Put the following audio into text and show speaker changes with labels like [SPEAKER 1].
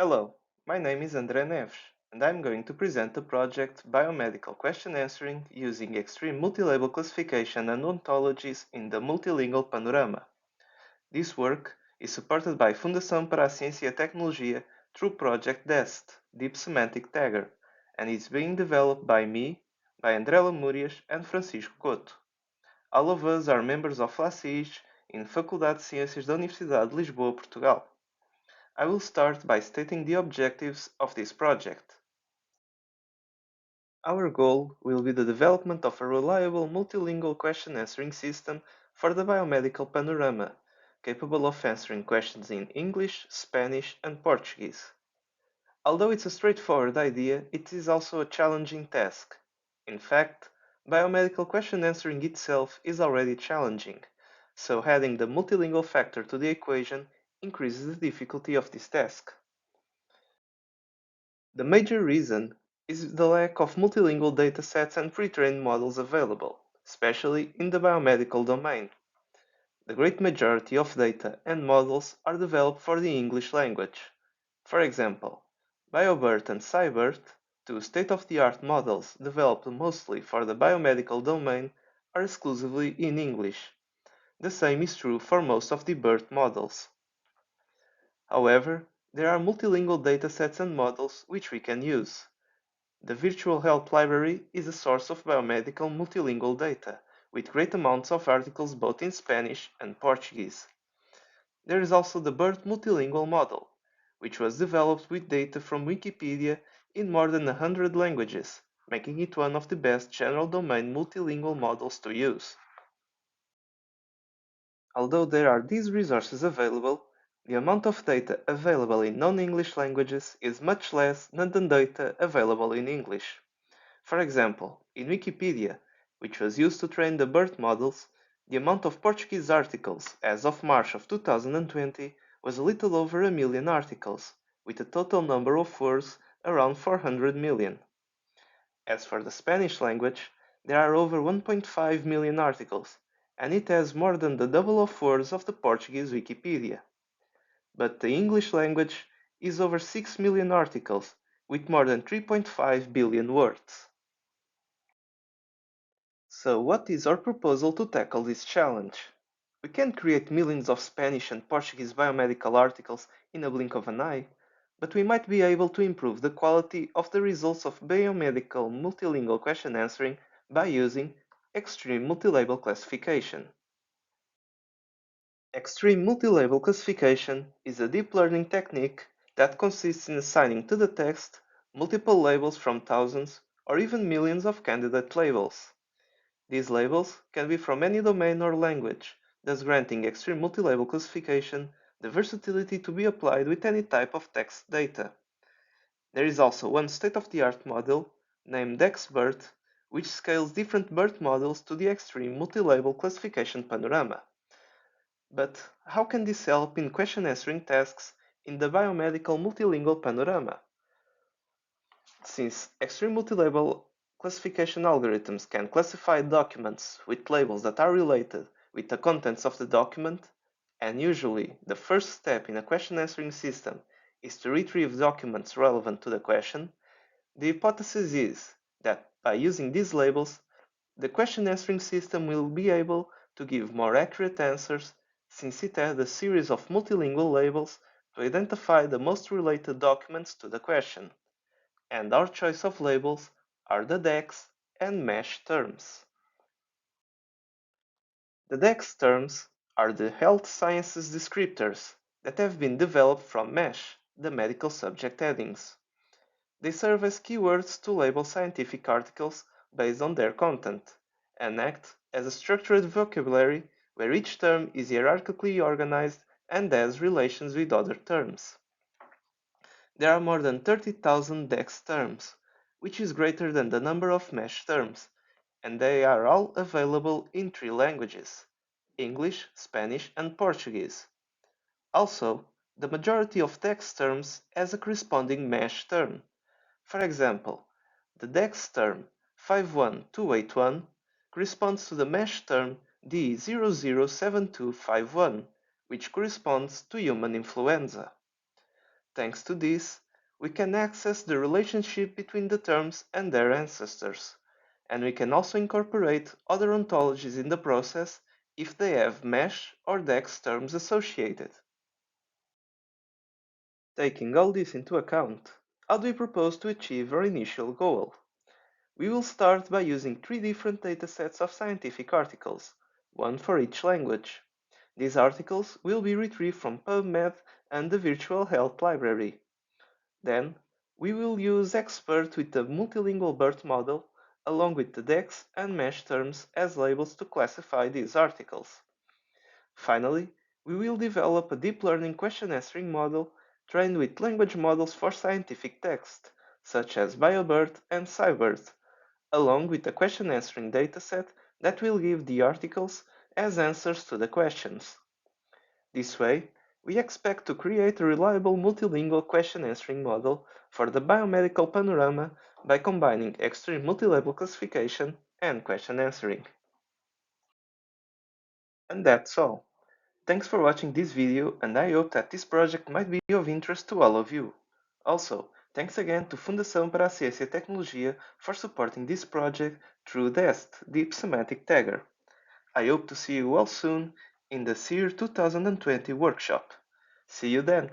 [SPEAKER 1] Hello, my name is André Neves, and I'm going to present the project Biomedical Question Answering using extreme multilabel classification and ontologies in the multilingual panorama. This work is supported by Fundação para a Ciência e a Tecnologia through Project DEST, Deep Semantic Tagger, and is being developed by me, by André Lamúrias and Francisco Couto. All of us are members of SIIRH in Faculdade de Ciências da Universidade de Lisboa, Portugal. I will start by stating the objectives of this project. Our goal will be the development of a reliable multilingual question answering system for the biomedical panorama, capable of answering questions in English, Spanish, and Portuguese. Although it's a straightforward idea, it is also a challenging task. In fact, biomedical question answering itself is already challenging, so adding the multilingual factor to the equation increases the difficulty of this task. The major reason is the lack of multilingual datasets and pre-trained models available, especially in the biomedical domain. The great majority of data and models are developed for the English language. For example, BioBERT and SIIRH, two state-of-the-art models developed mostly for the biomedical domain, are exclusively in English. The same is true for most of the BERT models. However, there are multilingual datasets and models which we can use. The Virtual Health Library is a source of biomedical multilingual data, with great amounts of articles both in Spanish and Portuguese. There is also the BERT Multilingual Model, which was developed with data from Wikipedia in more than 100 languages, making it one of the best general domain multilingual models to use. Although there are these resources available, the amount of data available in non-English languages is much less than the data available in English. For example, in Wikipedia, which was used to train the BERT models, the amount of Portuguese articles as of March of 2020 was a little over 1 million articles, with a total number of words around 400 million. As for the Spanish language, there are over 1.5 million articles, and it has more than the double of words of the Portuguese Wikipedia. But the English language is over 6 million articles, with more than 3.5 billion words. So what is our proposal to tackle this challenge? We can't create millions of Spanish and Portuguese biomedical articles in a blink of an eye, but we might be able to improve the quality of the results of biomedical multilingual question answering by using extreme multilabel classification. Extreme multilabel classification is a deep learning technique that consists in assigning to the text multiple labels from thousands or even millions of candidate labels. These labels can be from any domain or language, thus granting extreme multilabel classification the versatility to be applied with any type of text data. There is also one state-of-the-art model, named XBERT, which scales different BERT models to the extreme multilabel classification panorama. But how can this help in question answering tasks in the biomedical multilingual panorama? Since extreme multilabel classification algorithms can classify documents with labels that are related with the contents of the document, and usually the first step in a question answering system is to retrieve documents relevant to the question, the hypothesis is that by using these labels, the question answering system will be able to give more accurate answers since it has a series of multilingual labels to identify the most related documents to the question. And our choice of labels are the DEX and MESH terms. The DEX terms are the health sciences descriptors that have been developed from MESH, the medical subject headings. They serve as keywords to label scientific articles based on their content, and act as a structured vocabulary where each term is hierarchically organized and has relations with other terms. There are more than 30,000 DEX terms, which is greater than the number of MESH terms, and they are all available in 3 languages: English, Spanish, and Portuguese. Also, the majority of DEX terms has a corresponding MESH term. For example, the DEX term 51281 corresponds to the MESH term D007251, which corresponds to human influenza. Thanks to this, we can access the relationship between the terms and their ancestors, and we can also incorporate other ontologies in the process if they have mesh or DEX terms associated. Taking all this into account, how do we propose to achieve our initial goal? We will start by using 3 different datasets of scientific articles, one for each language. These articles will be retrieved from PubMed and the Virtual Health Library. Then, we will use Expert with the multilingual BERT model, along with the DEX and MESH terms as labels to classify these articles. Finally, we will develop a deep learning question answering model trained with language models for scientific text, such as BioBERT and SIIRH, along with a question answering dataset that will give the articles as answers to the questions. This way, we expect to create a reliable multilingual question answering model for the biomedical panorama by combining extreme multilevel classification and question answering. And that's all. Thanks for watching this video, and I hope that this project might be of interest to all of you. Also, thanks again to Fundação para a Ciência e Tecnologia for supporting this project through DEST, Deep Semantic Tagger. I hope to see you all soon in the SIIRH 2020 workshop. See you then!